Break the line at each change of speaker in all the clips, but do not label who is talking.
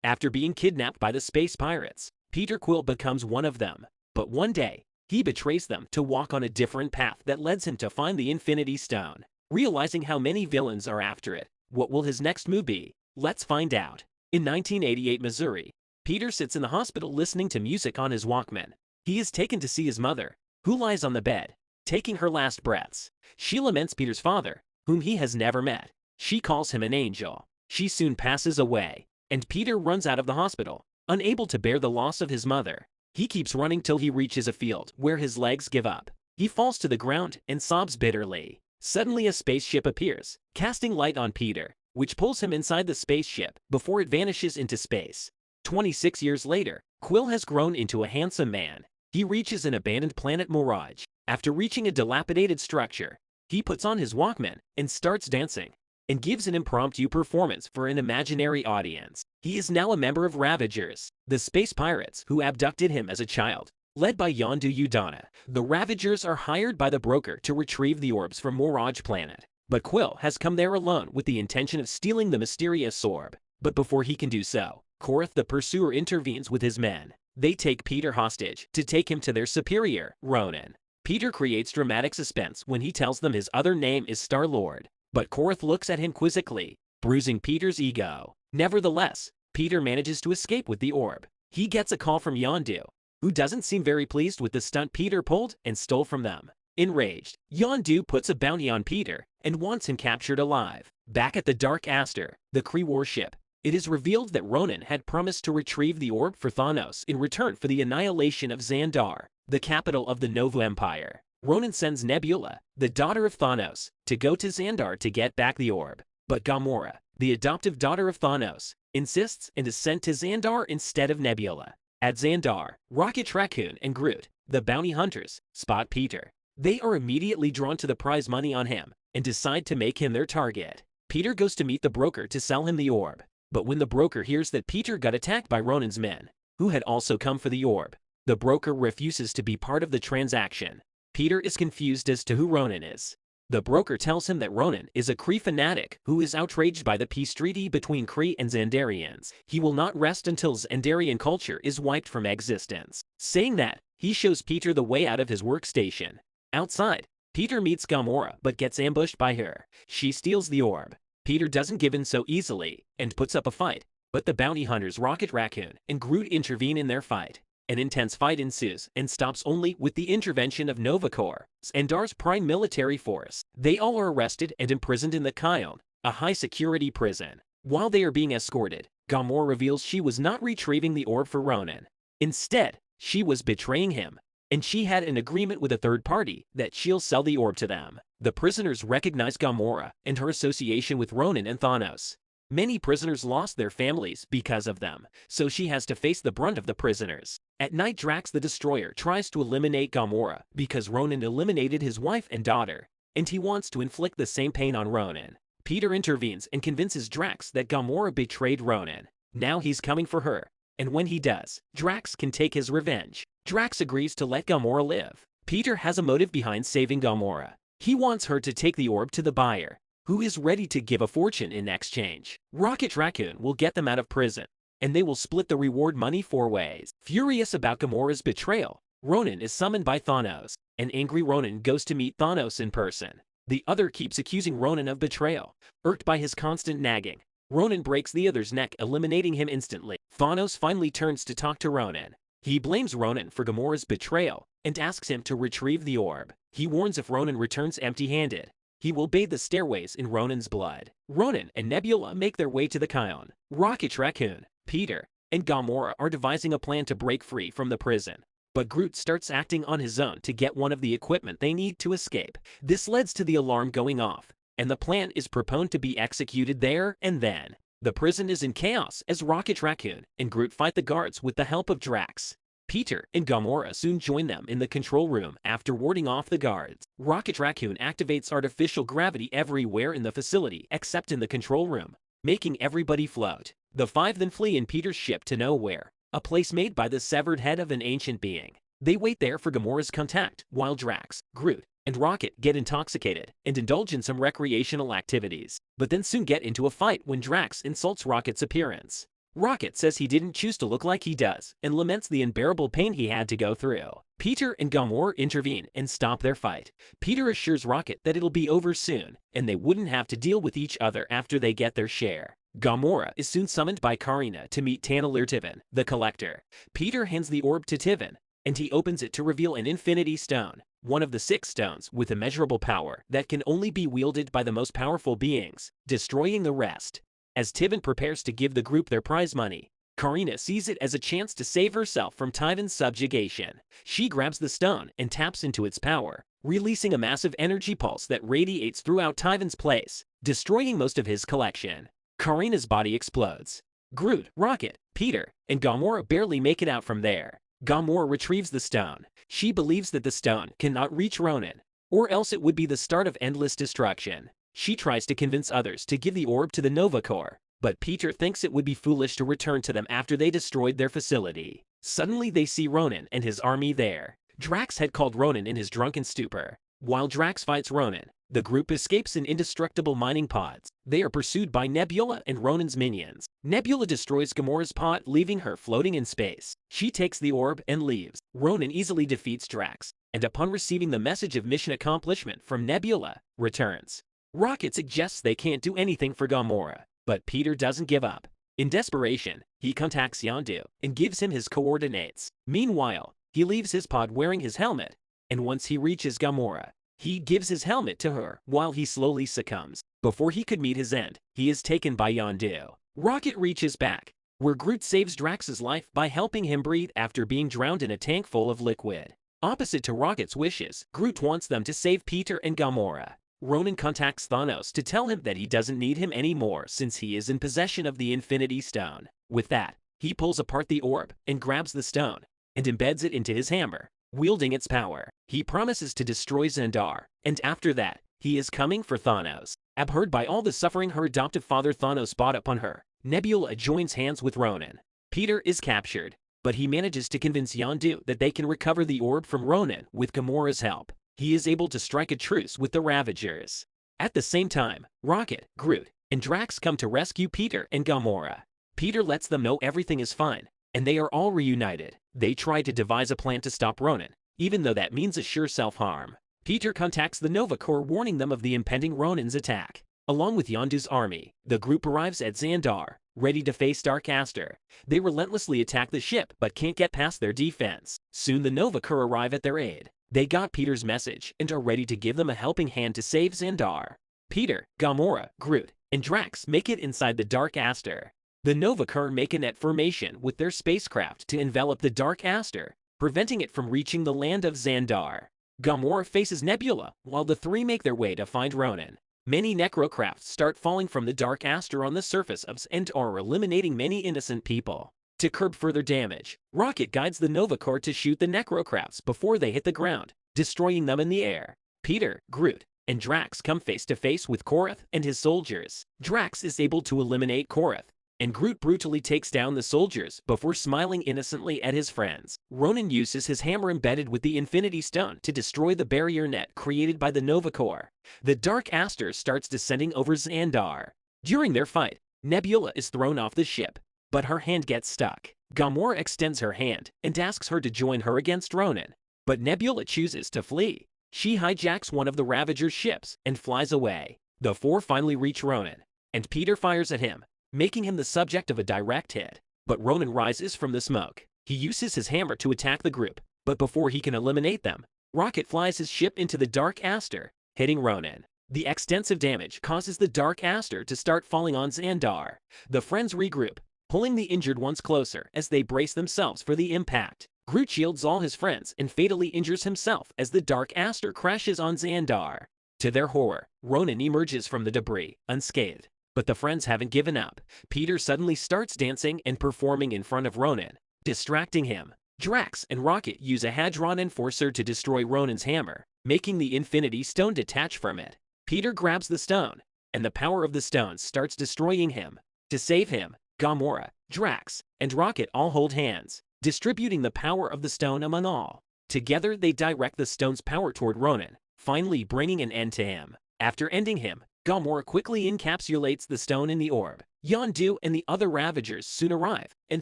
After being kidnapped by the space pirates, Peter Quill becomes one of them. But one day, he betrays them to walk on a different path that leads him to find the Infinity Stone. Realizing how many villains are after it, what will his next move be? Let's find out. In 1988 Missouri, Peter sits in the hospital listening to music on his Walkman. He is taken to see his mother, who lies on the bed, taking her last breaths. She laments Peter's father, whom he has never met. She calls him an angel. She soon passes away, and Peter runs out of the hospital, unable to bear the loss of his mother. He keeps running till he reaches a field where his legs give up. He falls to the ground and sobs bitterly. Suddenly a spaceship appears, casting light on Peter, which pulls him inside the spaceship before it vanishes into space. 26 years later, Quill has grown into a handsome man. He reaches an abandoned planet Mirage. After reaching a dilapidated structure, he puts on his Walkman and starts dancing, and gives an impromptu performance for an imaginary audience. He is now a member of Ravagers, the space pirates who abducted him as a child. Led by Yondu Udana, the Ravagers are hired by the broker to retrieve the orbs from Mirage Planet. But Quill has come there alone with the intention of stealing the mysterious orb. But before he can do so, Korath the Pursuer intervenes with his men. They take Peter hostage to take him to their superior, Ronan. Peter creates dramatic suspense when he tells them his other name is Star-Lord. But Korath looks at him quizzically, bruising Peter's ego. Nevertheless, Peter manages to escape with the orb. He gets a call from Yondu, who doesn't seem very pleased with the stunt Peter pulled and stole from them. Enraged, Yondu puts a bounty on Peter and wants him captured alive. Back at the Dark Aster, the Kree warship, it is revealed that Ronan had promised to retrieve the orb for Thanos in return for the annihilation of Xandar, the capital of the Nova Empire. Ronan sends Nebula, the daughter of Thanos, to go to Xandar to get back the orb. But Gamora, the adoptive daughter of Thanos, insists and is sent to Xandar instead of Nebula. At Xandar, Rocket Raccoon and Groot, the bounty hunters, spot Peter. They are immediately drawn to the prize money on him and decide to make him their target. Peter goes to meet the broker to sell him the orb. But when the broker hears that Peter got attacked by Ronan's men, who had also come for the orb, the broker refuses to be part of the transaction. Peter is confused as to who Ronan is. The broker tells him that Ronan is a Kree fanatic who is outraged by the peace treaty between Kree and Xandarians. He will not rest until Xandarian culture is wiped from existence. Saying that, he shows Peter the way out of his workstation. Outside, Peter meets Gamora but gets ambushed by her. She steals the orb. Peter doesn't give in so easily and puts up a fight, but the bounty hunters Rocket Raccoon and Groot intervene in their fight. An intense fight ensues and stops only with the intervention of Nova Corps, Xandar's prime military force. They all are arrested and imprisoned in the Kion, a high-security prison. While they are being escorted, Gamora reveals she was not retrieving the orb for Ronan. Instead, she was betraying him, and she had an agreement with a third party that she'll sell the orb to them. The prisoners recognize Gamora and her association with Ronan and Thanos. Many prisoners lost their families because of them, so she has to face the brunt of the prisoners. At night, Drax the Destroyer tries to eliminate Gamora because Ronan eliminated his wife and daughter, and he wants to inflict the same pain on Ronan. Peter intervenes and convinces Drax that Gamora betrayed Ronan. Now he's coming for her, and when he does, Drax can take his revenge. Drax agrees to let Gamora live. Peter has a motive behind saving Gamora. He wants her to take the orb to the buyer, who is ready to give a fortune in exchange. Rocket Raccoon will get them out of prison, and they will split the reward money 4 ways. Furious about Gamora's betrayal, Ronan is summoned by Thanos. An angry Ronan goes to meet Thanos in person. The other keeps accusing Ronan of betrayal. Irked by his constant nagging, Ronan breaks the other's neck, eliminating him instantly. Thanos finally turns to talk to Ronan. He blames Ronan for Gamora's betrayal and asks him to retrieve the orb. He warns if Ronan returns empty-handed, he will bathe the stairways in Ronan's blood. Ronan and Nebula make their way to the Kion. Rocket Raccoon, Peter, and Gamora are devising a plan to break free from the prison. But Groot starts acting on his own to get one of the equipment they need to escape. This leads to the alarm going off, and the plan is proposed to be executed there and then. The prison is in chaos as Rocket Raccoon and Groot fight the guards with the help of Drax. Peter and Gamora soon join them in the control room after warding off the guards. Rocket Raccoon activates artificial gravity everywhere in the facility except in the control room, making everybody float. The 5 then flee in Peter's ship to nowhere, a place made by the severed head of an ancient being. They wait there for Gamora's contact, while Drax, Groot, and Rocket get intoxicated and indulge in some recreational activities, but then soon get into a fight when Drax insults Rocket's appearance. Rocket says he didn't choose to look like he does and laments the unbearable pain he had to go through. Peter and Gamora intervene and stop their fight. Peter assures Rocket that it'll be over soon and they wouldn't have to deal with each other after they get their share. Gamora is soon summoned by Karina to meet Tanneler Tiven, the Collector. Peter hands the orb to Tiven, and he opens it to reveal an Infinity Stone, one of the 6 stones with immeasurable power that can only be wielded by the most powerful beings, destroying the rest. As Tiven prepares to give the group their prize money, Karina sees it as a chance to save herself from Tiven's subjugation. She grabs the stone and taps into its power, releasing a massive energy pulse that radiates throughout Tiven's place, destroying most of his collection. Karina's body explodes. Groot, Rocket, Peter, and Gamora barely make it out from there. Gamora retrieves the stone. She believes that the stone cannot reach Ronan, or else it would be the start of endless destruction. She tries to convince others to give the orb to the Nova Corps, but Peter thinks it would be foolish to return to them after they destroyed their facility. Suddenly they see Ronan and his army there. Drax had called Ronan in his drunken stupor. While Drax fights Ronan, the group escapes in indestructible mining pods. They are pursued by Nebula and Ronan's minions. Nebula destroys Gamora's pod, leaving her floating in space. She takes the orb and leaves. Ronan easily defeats Drax, and upon receiving the message of mission accomplishment from Nebula, returns. Rocket suggests they can't do anything for Gamora, but Peter doesn't give up. In desperation, he contacts Yondu and gives him his coordinates. Meanwhile, he leaves his pod wearing his helmet, and once he reaches Gamora, he gives his helmet to her while he slowly succumbs. Before he could meet his end, he is taken by Yondu. Rocket reaches back, where Groot saves Drax's life by helping him breathe after being drowned in a tank full of liquid. Opposite to Rocket's wishes, Groot wants them to save Peter and Gamora. Ronan contacts Thanos to tell him that he doesn't need him anymore since he is in possession of the Infinity Stone. With that, he pulls apart the orb and grabs the stone and embeds it into his hammer, wielding its power. He promises to destroy Xandar, and after that, he is coming for Thanos. Abhorred by all the suffering her adoptive father Thanos brought upon her, Nebula joins hands with Ronan. Peter is captured, but he manages to convince Yondu that they can recover the orb from Ronan with Gamora's help. He is able to strike a truce with the Ravagers. At the same time, Rocket, Groot, and Drax come to rescue Peter and Gamora. Peter lets them know everything is fine, and they are all reunited. They try to devise a plan to stop Ronan, even though that means a sure self-harm. Peter contacts the Nova Corps, warning them of the impending Ronan's attack. Along with Yondu's army, the group arrives at Xandar, ready to face Dark Aster. They relentlessly attack the ship but can't get past their defense. Soon the Nova Corps arrive at their aid. They got Peter's message and are ready to give them a helping hand to save Xandar. Peter, Gamora, Groot, and Drax make it inside the Dark Aster. The Nova Corps make a net formation with their spacecraft to envelop the Dark Aster, preventing it from reaching the land of Xandar. Gamora faces Nebula while the three make their way to find Ronan. Many necrocrafts start falling from the Dark Aster on the surface of Xandar, eliminating many innocent people. To curb further damage, Rocket guides the Nova Corps to shoot the necrocrafts before they hit the ground, destroying them in the air. Peter, Groot, and Drax come face to face with Korath and his soldiers. Drax is able to eliminate Korath, and Groot brutally takes down the soldiers before smiling innocently at his friends. Ronan uses his hammer embedded with the Infinity Stone to destroy the barrier net created by the Nova Corps. The Dark Aster starts descending over Xandar. During their fight, Nebula is thrown off the ship, but her hand gets stuck. Gamora extends her hand and asks her to join her against Ronan, but Nebula chooses to flee. She hijacks one of the Ravager's ships and flies away. The four finally reach Ronan, and Peter fires at him, making him the subject of a direct hit. But Ronan rises from the smoke. He uses his hammer to attack the group, but before he can eliminate them, Rocket flies his ship into the Dark Aster, hitting Ronan. The extensive damage causes the Dark Aster to start falling on Xandar. The friends regroup, pulling the injured ones closer as they brace themselves for the impact. Groot shields all his friends and fatally injures himself as the Dark Aster crashes on Xandar. To their horror, Ronan emerges from the debris, unscathed. But the friends haven't given up. Peter suddenly starts dancing and performing in front of Ronan, distracting him. Drax and Rocket use a Hadron Enforcer to destroy Ronan's hammer, making the Infinity Stone detach from it. Peter grabs the stone, and the power of the stone starts destroying him. To save him, Gamora, Drax, and Rocket all hold hands, distributing the power of the stone among all. Together they direct the stone's power toward Ronan, finally bringing an end to him. After ending him, Gamora quickly encapsulates the stone in the orb. Yondu and the other Ravagers soon arrive and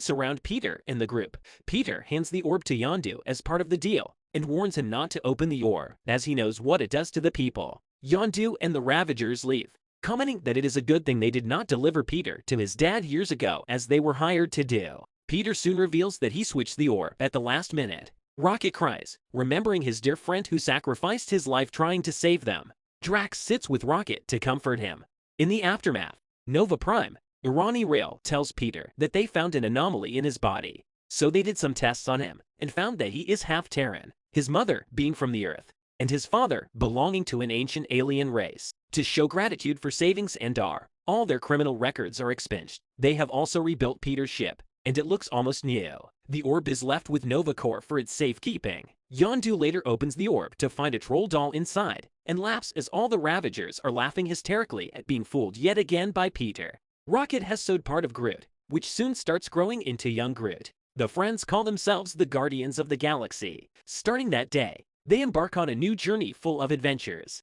surround Peter and the group. Peter hands the orb to Yondu as part of the deal and warns him not to open the orb, as he knows what it does to the people. Yondu and the Ravagers leave, commenting that it is a good thing they did not deliver Peter to his dad years ago as they were hired to do. Peter soon reveals that he switched the orb at the last minute. Rocket cries, remembering his dear friend who sacrificed his life trying to save them. Drax sits with Rocket to comfort him. In the aftermath, Nova Prime, Irani Rail tells Peter that they found an anomaly in his body. So they did some tests on him and found that he is half Terran, his mother being from the Earth, and his father belonging to an ancient alien race. To show gratitude for saving Sandar, all their criminal records are expunged. They have also rebuilt Peter's ship, and it looks almost new. The orb is left with Nova Corps for its safekeeping. Yondu later opens the orb to find a troll doll inside, and laughs as all the Ravagers are laughing hysterically at being fooled yet again by Peter. Rocket has sewed part of Groot, which soon starts growing into young Groot. The friends call themselves the Guardians of the Galaxy. Starting that day, they embark on a new journey full of adventures.